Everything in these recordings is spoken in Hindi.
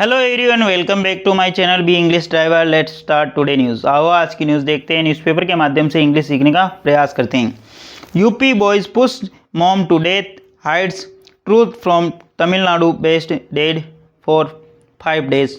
Hello everyone, welcome back to my channel be English driver. Let's start today news. आओ आज की न्यूज़ देखते हैं। न्यूज़पेपर के माध्यम से इंग्लिश सीखने का प्रयास करते हैं। UP boys push mom to death, hides truth from Tamil Nadu based dead for 5 days।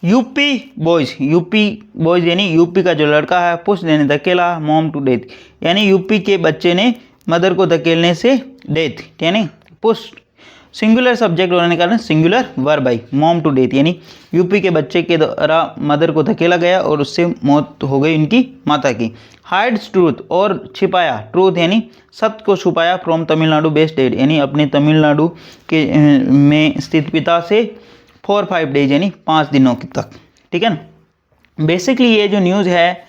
UP boys यानी यूपी का जो लड़का है, पुश यानी धकेला, मॉम टू डेथ यानी यूपी के बच्चे ने मदर को धकेलने से डेथ यानी पुश सिंगुलर सब्जेक्ट होने के कारण सिंगुलर वर्ब आई। मॉम टू डेथ यानी यूपी के बच्चे के द्वारा मदर को धकेला गया और उससे मौत हो गई उनकी माता की। हाइड्स ट्रूथ और छिपाया, ट्रूथ यानी सत्य को छुपाया, फ्रॉम तमिलनाडु बेस्ड डेड यानी अपने तमिलनाडु के में स्थित पिता से 4-5 days यानी 5 दिनों तक। ठीक है ना। बेसिकली ये जो न्यूज़ है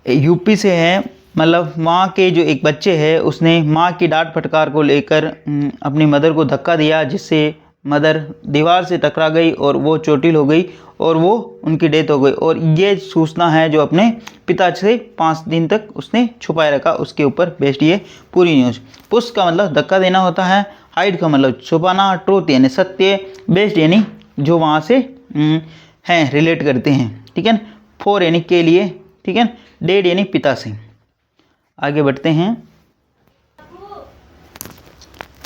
यूपी से है, मतलब माँ के जो एक बच्चे हैं उसने माँ की डांट फटकार को लेकर अपनी मदर को धक्का दिया, जिससे मदर दीवार से टकरा गई और वो चोटिल हो गई और वो उनकी डेथ हो गई। और ये सूचना है जो अपने पिता से 5 दिन तक उसने छुपाए रखा, उसके ऊपर बेस्ड ये पूरी न्यूज़। पुश का मतलब धक्का देना होता है, हाइड का मतलब छुपाना, ट्रूथ यानी सत्य, बेस्ड यानी जो वहाँ से हैं रिलेट करते हैं। ठीक है। फॉर यानी के लिए। ठीक है। डेड यानी पिता से। आगे बढ़ते हैं।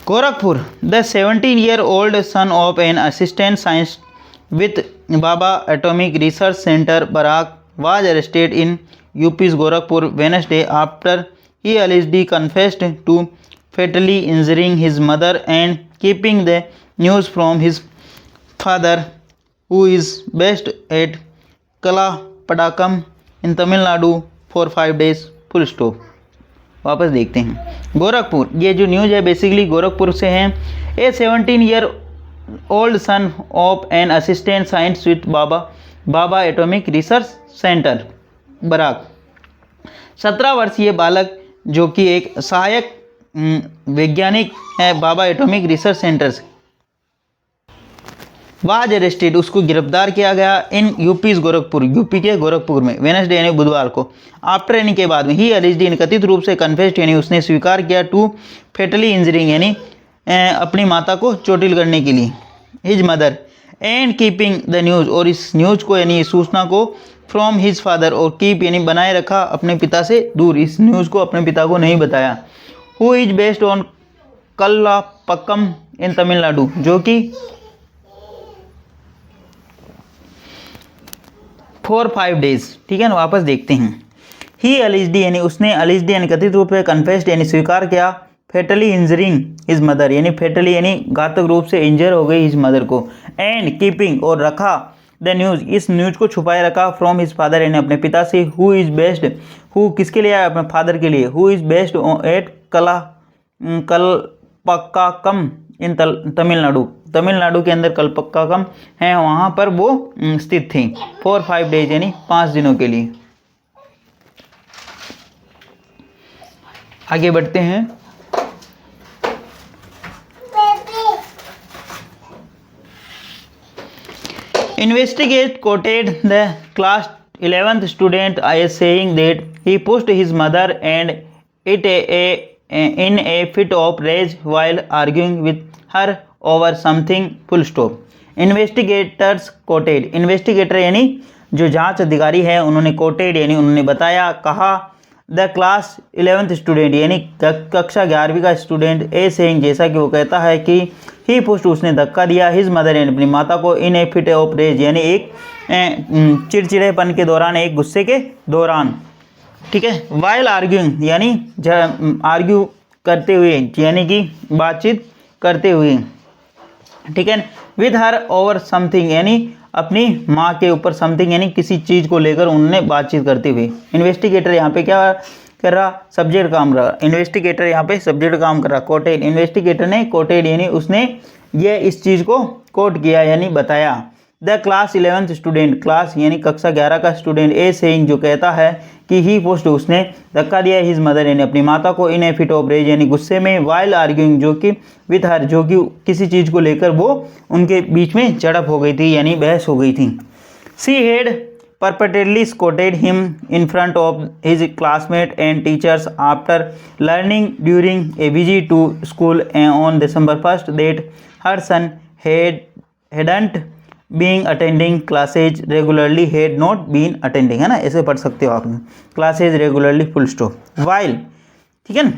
Gorakhpur, the 17-year-old son of an assistant science with Bhabha atomic research centre BARC was arrested in UP's Gorakhpur Wednesday after he allegedly confessed to fatally injuring his mother and keeping the news from his father, who is based at Kalapadakam in Tamil Nadu, for 5 days. Full stop. वापस देखते हैं। गोरखपुर, ये जो न्यूज़ है बेसिकली गोरखपुर से है। A 17-year-old son of an assistant science with Bhabha atomic research centre BARC, 17 वर्षीय बालक जो कि एक सहायक वैज्ञानिक है बाबा एटॉमिक रिसर्च सेंटर से, वाज अरेस्टेड उसको गिरफ्तार किया गया इन यूपीज गोरखपुर, यूपी के गोरखपुर में, वेनसडे यानी बुधवार को, आफ्टर यानी के बाद में, ही अलेज्ड कथित रूप से, कन्फेस्ड यानी उसने स्वीकार किया, टू फेटली इंजरिंग यानी अपनी माता को चोटिल करने के लिए, his mother, and keeping the news और इस न्यूज़ को यानी सूचना को, फ्रॉम हिज फादर और कीप यानी बनाए रखा अपने पिता से दूर, इस न्यूज़ को अपने पिता को नहीं बताया। हु इज बेस्ड ऑन कल्लापक्कम इन तमिलनाडु, जो कि 4-5 days। ठीक है ना। वापस देखते हैं। ही अलिज्ड यानी उसने, अलिज्ड यानी कथित रूप से, कन्फेस्ड यानी स्वीकार किया, फेटली इंजरिंग हिज मदर यानी फेटली यानी घातक रूप से इंजर हो गई हिज मदर को, एंड कीपिंग और रखा द न्यूज़ इस न्यूज़ को छुपाए रखा, फ्रॉम हिज फादर यानी अपने पिता से, हु इज बेस्ड, हु किसके लिए आया, अपने फादर के लिए, हु इज बेस्ड एट कलपक्काकम इन तमिलनाडु के अंदर कल्पक्काकम है, वहाँ पर वो स्थित थी, 4-5 days यानी 5 दिनों के लिए। आगे बढ़ते हैं। Investigate coated the class 11th student as saying that he pushed his mother and it in a fit of rage while arguing with her over something, full stop। Investigators coated, investigator यानी जो जांच अधिकारी है उन्होंने कोटेड यानी उन्होंने बताया, कहा, द क्लास 11th स्टूडेंट यानी कक्षा 11वीं का स्टूडेंट, ए सेइंग जैसा कि वो कहता है कि ही पुस्ट उसने धक्का दिया, हिज मदर यानी अपनी माता को, इन ए फिट ऑफ रेज यानी एक चिड़चिड़ेपन के दौरान, एक गुस्से के दौरान। ठीक है। वाइल आर्ग्यूइंग यानी आर्ग्यू करते हुए यानी कि बातचीत करते हुए। ठीक है। विद हर ओवर समथिंग यानी अपनी माँ के ऊपर, समथिंग यानी किसी चीज़ को लेकर उन्होंने बातचीत करते हुए। इन्वेस्टिगेटर यहाँ पे क्या कर रहा, सब्जेक्ट काम कर रहा, इन्वेस्टिगेटर यहाँ पे सब्जेक्ट काम कर रहा, कोटेड, इन्वेस्टिगेटर ने कोटेड यानी उसने ये इस चीज़ को कोट किया यानी बताया। The class 11th student, class यानी कक्षा 11 का स्टूडेंट, ए सेइंग जो कहता है कि ही पोस्ट उसने धक्का दिया, हिज मदर यानी अपनी माता को, इन ए फिट ऑफ रेज यानी गुस्से में, वाइल आर्ग्यूइंग जो कि विथ हर जो कि किसी चीज़ को लेकर वो उनके बीच में झड़प हो गई थी यानी बहस हो गई थी। She had perpetually scolded him in front of his classmates and teachers after learning during a visit to school on December 1st that her son hadn't being attending classes regularly, had not been attending, है ना, ऐसे पढ़ सकते हो आप classes regularly full stop while, ठीक है ना।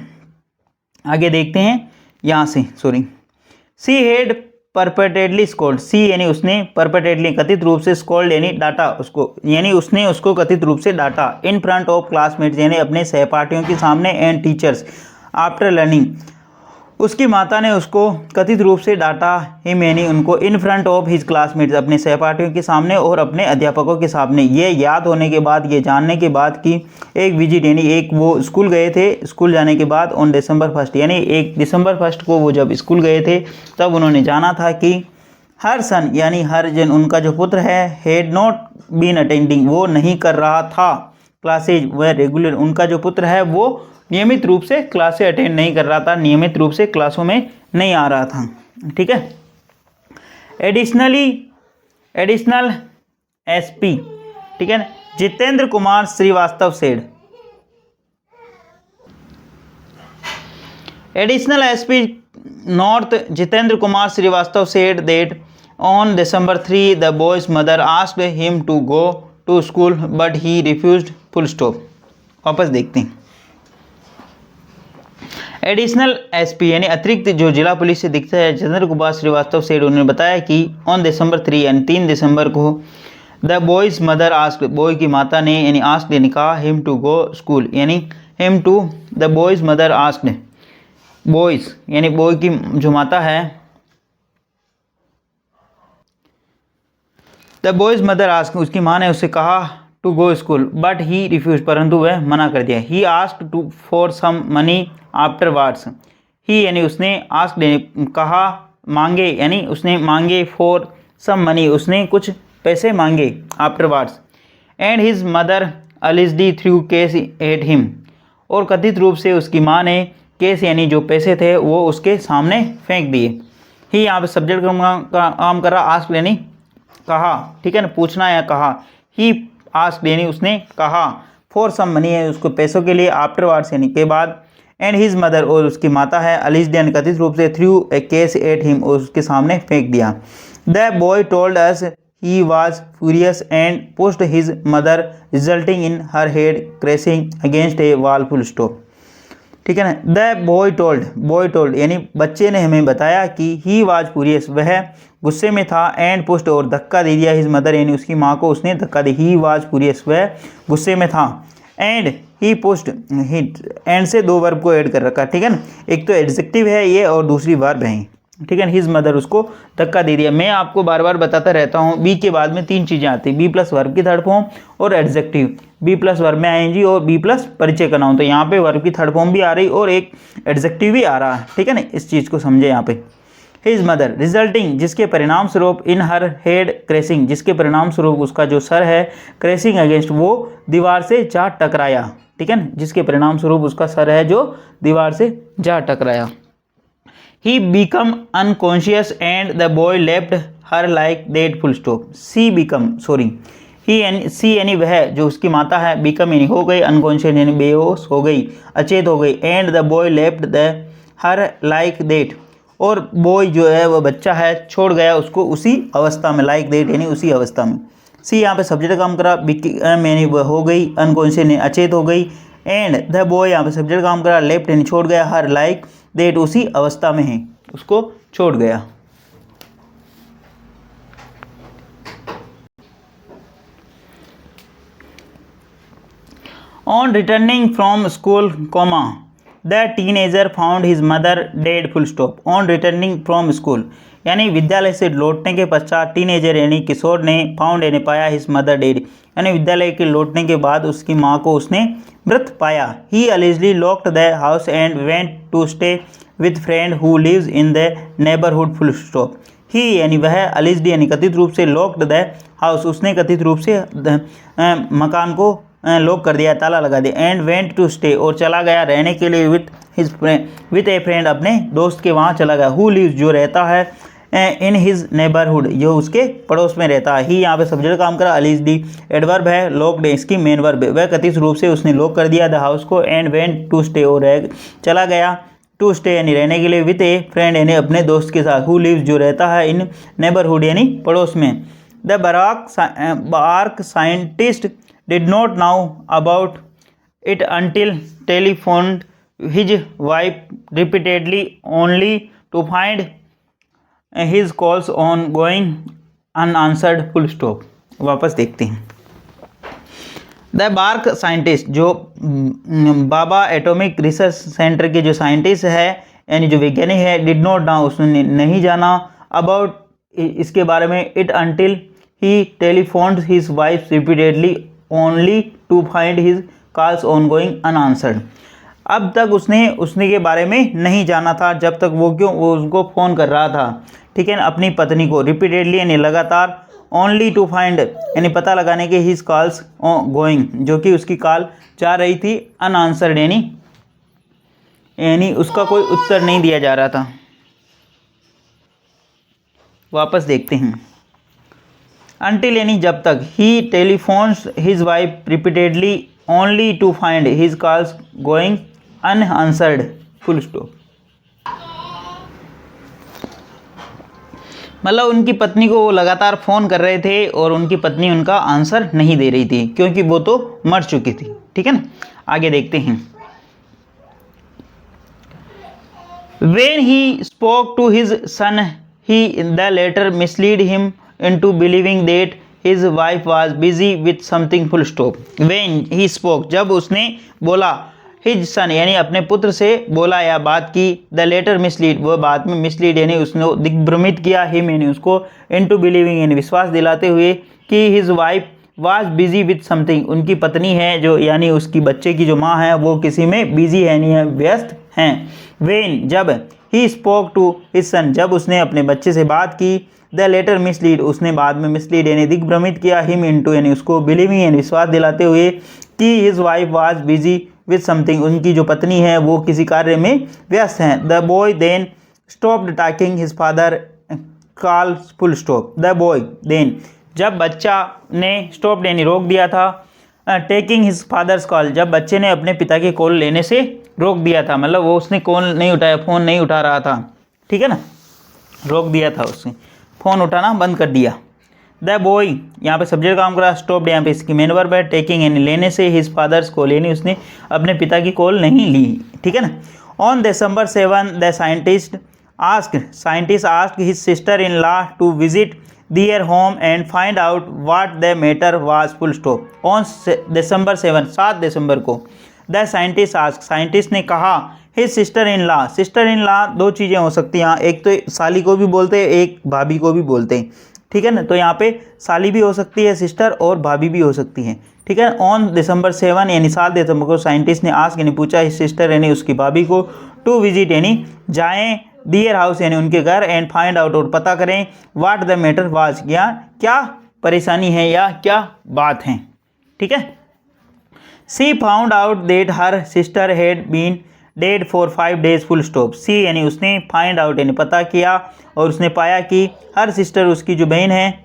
आगे देखते हैं यहाँ से, sorry, she had repeatedly scolded, she यानी उसने, परपेटेडली कथित रूप से, स्कोल्ड यानी डांटा उसको, यानी उसने उसको कथित रूप से डांटा, इन फ्रंट ऑफ क्लासमेट्स यानी अपने सहपाठियों के सामने, एंड टीचर्स आफ्टर लर्निंग, उसकी माता ने उसको कथित रूप से डांटा, हिम यानी उनको, in front of his classmates अपने सहपाठियों के सामने और अपने अध्यापकों के सामने, ये याद होने के बाद, ये जानने के बाद कि एक विजिट यानी एक वो स्कूल गए थे, स्कूल जाने के बाद ऑन December 1 यानी 1 दिसंबर 1 को वो जब स्कूल गए थे तब उन्होंने जाना था कि हर सन यानी हर जन, उनका जो पुत्र है, हैड नॉट बीन अटेंडिंग, वो नहीं कर रहा था, क्लासेज वह रेगुलर, उनका जो पुत्र है वो नियमित रूप से क्लासे अटेंड नहीं कर रहा था, नियमित रूप से क्लासों में नहीं आ रहा था, ठीक है। एडिशनल एसपी, ठीक है ना, Jitendra Kumar Srivastava said, additional SP north Jitendra Kumar Srivastava said that on December 3 the boy's mother asked him to go to school but he refused, full stop. वापस देखते हैं। एडिशनल एसपी यानी अतिरिक्त जो जिला पुलिस से दिखता है, जितेंद्र कुमार श्रीवास्तव सेठ, उन्होंने बताया कि ऑन December 3 यानी 3 दिसंबर को the boy's mother asked, boy की माता ने यानी आस्क्ड यानी कहा, हिम टू गो स्कूल यानी him to, the boy's mother asked, boy's यानी बॉय की जो माता है, द बॉयज़ मदर आस्क्ड, उसकी माँ ने उससे कहा to go school but he refuse, परंतु वह मना कर दिया। He asked to for some money afterwards, he यानी उसने, आस्क्ड यानी कहा, मांगे यानी उसने मांगे, फॉर सम मनी उसने कुछ पैसे मांगे, afterwards, and his mother allegedly threw case at him, और कथित रूप से उसकी माँ ने केस यानी जो पैसे थे वो उसके सामने फेंक दिए। ही यहाँ पे सब्जेक्ट का काम कर रहा, आस्क्ड यानी कहा, ठीक है ना, पूछना या कहा, ही आस्क्ड यानी उसने कहा, फॉर सम मनी है उसको पैसों के लिए, आफ्टरवर्ड्स यानी के बाद, एंड हिज मदर और उसकी माता है, अलिस्ड यानी कथित रूप से, through a case at him और उसके सामने फेंक दिया। The boy told us he was furious and pushed his mother resulting in her head crashing against A wall, full stop, ठीक है ना। द बॉय टोल्ड यानी बच्चे ने हमें बताया कि ही वाज फ्यूरियस, वह गुस्से में था, एंड पुश्ड और धक्का दे दिया, हिज मदर यानी उसकी माँ को उसने धक्का दिया, ही वाज फ्यूरियस वह गुस्से में था, and he pushed, hit and से दो वर्ब को ऐड कर रखा, ठीक है ना, एक तो एडजेक्टिव है ये और दूसरी वर्ब है, ठीक है। हिज मदर उसको धक्का दे दिया। मैं आपको बार बार बताता रहता हूँ, बी के बाद में 3 चीज़ें आती हैं, बी प्लस वर्ब की थर्ड फॉर्म और एडजेक्टिव, बी प्लस वर्ब में आईएनजी और बी प्लस परिचय का नाउन, तो यहाँ पे वर्ब की थर्ड फॉर्म भी आ रही और एक एडजेक्टिव भी आ रहा है, ठीक है ना, इस चीज़ को समझे यहाँ पे। हिज मदर रिजल्टिंग जिसके परिणाम स्वरूप, इन हर हेड क्रैशिंग जिसके परिणाम स्वरूप उसका जो सर है, क्रैशिंग अगेंस्ट वो दीवार से जा टकराया, ठीक है ना, जिसके परिणाम स्वरूप उसका सर है जो दीवार से जा टकराया। He become unconscious and the boy left her like that, full stop. She यानी वह जो उसकी माता है, बिकम यानी हो गई, अनकॉन्शियस यानी बेहोश हो गई, अचेत हो गई, and the boy left the her like that, और बॉय जो है वह बच्चा है छोड़ गया उसको उसी अवस्था में, लाइक दैट यानी उसी अवस्था में। सी यहाँ पे सब्जेक्ट काम करा, यानी वह हो गई, अनकॉन्शियस यानी अचेत हो गई, एंड द बॉय यहाँ पे सब्जेक्ट काम करा, लेफ्ट यानी छोड़ गया, हर लाइक दैट उसी अवस्था में है, उसको छोड़ गया। On returning from school, comma the teenager found his mother dead, full stop. On returning from school यानी विद्यालय से लौटने के पश्चात, टीनेजर यानी किशोर ने, फाउंड यानी पाया, हिज मदर डेड यानी विद्यालय के लौटने के बाद उसकी माँ को उसने मृत पाया। He allegedly locked the house and went to stay with friend who lives in the neighbourhood, full stop. He यानी वह, अलिजली यानी कथित रूप से, लॉक्ड द हाउस उसने कथित रूप से मकान को लॉक कर दिया, ताला लगा दिया, एंड वेंट टू स्टे और चला गया रहने के लिए, विथ ए फ्रेंड अपने दोस्त के वहाँ चला गया, हु लिव्स जो रहता है, इन हिज नेबरहुड जो उसके पड़ोस में रहता है। ही यहाँ पे सब्जेक्ट काम करा, अलिजली एडवर्ब है, लॉक्ड इसकी मेन वर्ब है, वह कथित रूप से उसने लॉक कर दिया द हाउस को, एंड वेंट टू स्टे और चला गया टू स्टे यानी रहने के लिए, विद ए फ्रेंड यानी अपने दोस्त के साथ, हु लिव्स जो रहता है, इन नेबरहुड यानी पड़ोस में। The BARC scientist did not know about it until telephoned his wife repeatedly only to find his calls on going unanswered, full stop. वापस देखते हैं। द बार्क साइंटिस्ट जो बाबा एटॉमिक रिसर्च सेंटर के जो साइंटिस्ट है यानी जो वैज्ञानिक है, डिड नॉट नाउ उसने नहीं जाना, अबाउट इसके बारे में, it until he telephoned his wife repeatedly only to find his calls on going unanswered. अब तक उसने के बारे में नहीं जाना था जब तक वो उसको फ़ोन कर रहा था, ठीक है ना, अपनी पत्नी को, रिपीटेडली यानी लगातार, ओनली टू फाइंड यानी पता लगाने के, हिज कॉल्स गोइंग जो कि उसकी कॉल जा रही थी, अनआंसर्ड यानी उसका कोई उत्तर नहीं दिया जा रहा था। वापस देखते हैं। अंटिल यानी जब तक, he telephones his wife repeatedly only to find his calls going unanswered, full stop. मतलब उनकी पत्नी को वो लगातार फ़ोन कर रहे थे और उनकी पत्नी उनका आंसर नहीं दे रही थी क्योंकि वो तो मर चुकी थी, ठीक है ना। आगे देखते हैं। When he spoke to his son, the latter misled him into believing that his wife was busy with something, full stop. When he spoke जब उसने बोला, his son यानी अपने पुत्र से बोला या बात की, the latter misled वो बाद में mislead यानी उसने दिग्भ्रमित किया, him यानी उसको, into believing यानी विश्वास दिलाते हुए कि his wife was busy with something उनकी पत्नी है जो यानी उसकी बच्चे की जो माँ है वो किसी में बिजी है यानी व्यस्त हैं। when जब, he spoke to his son जब उसने अपने बच्चे से बात की, the latter mislead उसने बाद में mislead यानी दिग्भ्रमित किया, him into यानी उसको, believing यानी विश्वास दिलाते हुए कि his wife was busy with something उनकी जो पत्नी है वो किसी कार्य में व्यस्त हैं। the boy then stopped talking, his father calls, full stop. the boy then जब बच्चा ने स्टॉप यानी रोक दिया था, टेकिंग हिज फादर्स कॉल जब बच्चे ने अपने पिता की कॉल लेने से रोक दिया था, मतलब वो उसने कॉल नहीं उठाया, फ़ोन नहीं उठा रहा था, ठीक है ना, रोक दिया था, उसने फ़ोन उठाना बंद कर दिया। द बॉय यहाँ पे सब्जेक्ट काम करा, स्टॉप यहाँ पे इसकी मेन वर्ब है, टेकिंग यानी लेने से, हिज फादर्स कॉल यानी उसने अपने पिता की कॉल नहीं ली, ठीक है ना। On December 7 the scientist asked his sister in law to visit their home and find out what the matter was, full stop. on December 7 7 दिसंबर को the scientist asked साइंटिस्ट ने कहा his sister in law दो चीज़ें हो सकती हैं, एक तो साली को भी बोलते हैं, एक भाभी को भी बोलते हैं, ठीक है ना। तो यहाँ पे साली भी हो सकती है सिस्टर और भाभी भी हो सकती है, ठीक है। ऑन December 7 यानी 7 दिसंबर को साइंटिस्ट ने आस्क यानी पूछा his sister यानी उसकी भाभी को, टू विजिट यानी जाएँ, दियर हाउस यानी उनके घर, एंड फाइंड आउट और पता करें, व्हाट द मैटर वाज या क्या परेशानी है या क्या बात है, ठीक है। She found out that her sister had been dead for 5 days, full stop. She यानी उसने, फाइंड आउट यानी पता किया और उसने पाया कि हर सिस्टर उसकी जो बहन है,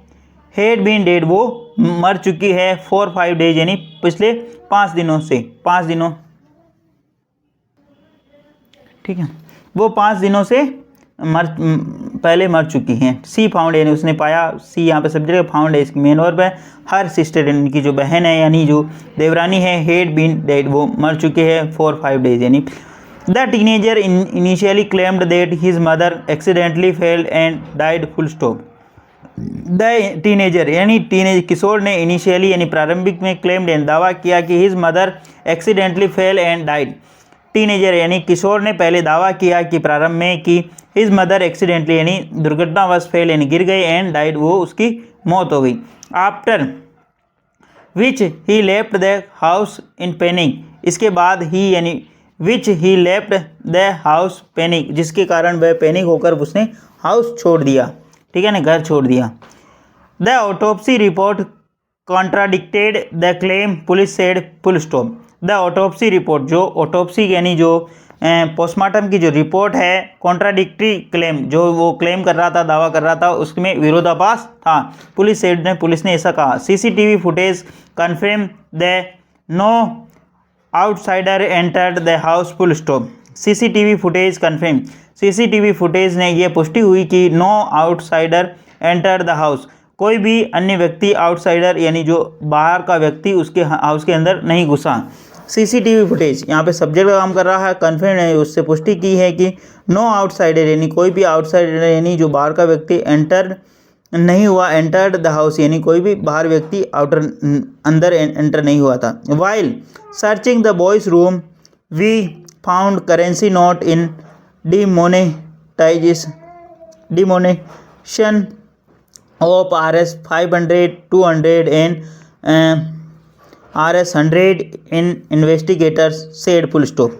हैड बीन डेड वो मर चुकी है, फॉर 5 days यानी पिछले 5 दिनों से, 5 दिनों, ठीक है, वो 5 दिनों से पहले मर चुकी हैं। सी फाउंड यानी उसने पाया, सी यहाँ पे सब्जेक्ट, फाउंड है इसकी मेन वर्ब है, हर सिस्टर यानी की जो बहन है यानी जो देवरानी है, हेड बीन डेड वो मर चुके हैं, फॉर 5 days यानी। The teenager initially claimed that his mother accidentally failed and died, full stop. The teenager यानी किशोर ने इनिशियली यानी प्रारंभिक में क्लेम्ड यानी दावा किया कि his mother accidentally fail and died. Teenager यानी किशोर ने पहले दावा किया कि प्रारंभ में कि हिज मदर एक्सीडेंटली यानी दुर्घटनावश फेल यानी गिर गई, एंड डाइड वो उसकी मौत हो गई। After which he left the house in panic इसके बाद ही यानी विच ही लेफ्ट द हाउस पैनिक जिसके कारण वह पैनिक होकर उसने हाउस छोड़ दिया, ठीक है ना, घर छोड़ दिया। The autopsy report contradicted the claim, police said, full stop. The autopsy report जो ऑटोप्सी यानी जो पोस्टमार्टम की जो रिपोर्ट है, कॉन्ट्राडिक्टरी क्लेम जो वो क्लेम कर रहा था, दावा कर रहा था, उसमें विरोधाभास था, पुलिस सेड ने, पुलिस ने ऐसा कहा। CCTV footage confirm the no outsider entered the house, full stop. CCTV footage confirm, CCTV footage ने यह पुष्टि हुई कि no outsider enter the house, कोई भी अन्य व्यक्ति आउटसाइडर यानी जो बाहर का व्यक्ति उसके हाउस के अंदर नहीं घुसा। सीसीटीवी फुटेज यहाँ पे सब्जेक्ट का काम कर रहा है, कन्फर्म है उससे पुष्टि की है कि नो आउटसाइडर यानी कोई भी आउटसाइडर यानी जो बाहर का व्यक्ति एंटर नहीं हुआ, एंटर्ड द हाउस यानी कोई भी बाहर व्यक्ति अंदर एंटर नहीं हुआ था। While searching the boy's room we found currency note in denomination of RS 500, 200 and RS 100 in investigators said full stop।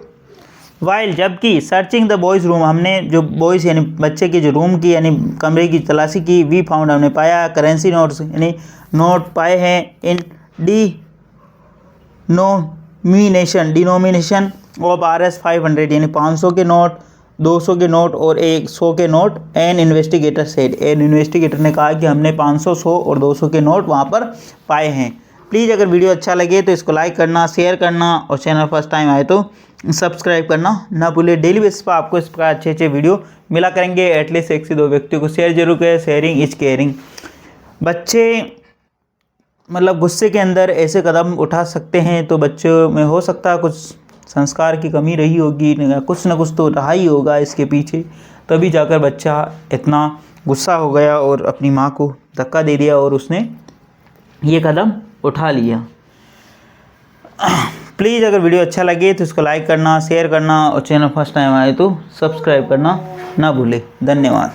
While जबकि सर्चिंग द बॉयज़ रूम हमने जो बॉयज़ यानी बच्चे के जो रूम की यानी कमरे की तलाशी की, वी फाउंड हमने पाया, करेंसी नोट्स यानी नोट पाए हैं, इन डिनोमिनेशन ऑफ RS 500 यानी 500 के नोट, 200 के नोट और 100 के note. An investigator said, an investigator ने कहा कि हमने 500, 100 और 200 के नोट वहाँ पर पाए हैं। प्लीज़ अगर वीडियो अच्छा लगे तो इसको लाइक करना, शेयर करना और चैनल फर्स्ट टाइम आए तो सब्सक्राइब करना ना भूलिए। डेली बेसिस पर आपको इस प्रकार अच्छे अच्छे वीडियो मिला करेंगे। एटलीस्ट 1 से 2 व्यक्तियों को शेयर जरूर करें, शेयरिंग इज केयरिंग। बच्चे मतलब गुस्से के अंदर ऐसे कदम उठा सकते हैं तो बच्चों में हो सकता है कुछ संस्कार की कमी रही होगी, कुछ ना कुछ तो रहा ही होगा इसके पीछे, तभी जाकर बच्चा इतना गुस्सा हो गया और अपनी माँ को धक्का दे दिया और उसने ये कदम उठा लिया। प्लीज़ अगर वीडियो अच्छा लगे तो इसको लाइक करना, शेयर करना और चैनल फर्स्ट टाइम आए तो सब्सक्राइब करना ना भूलें। धन्यवाद।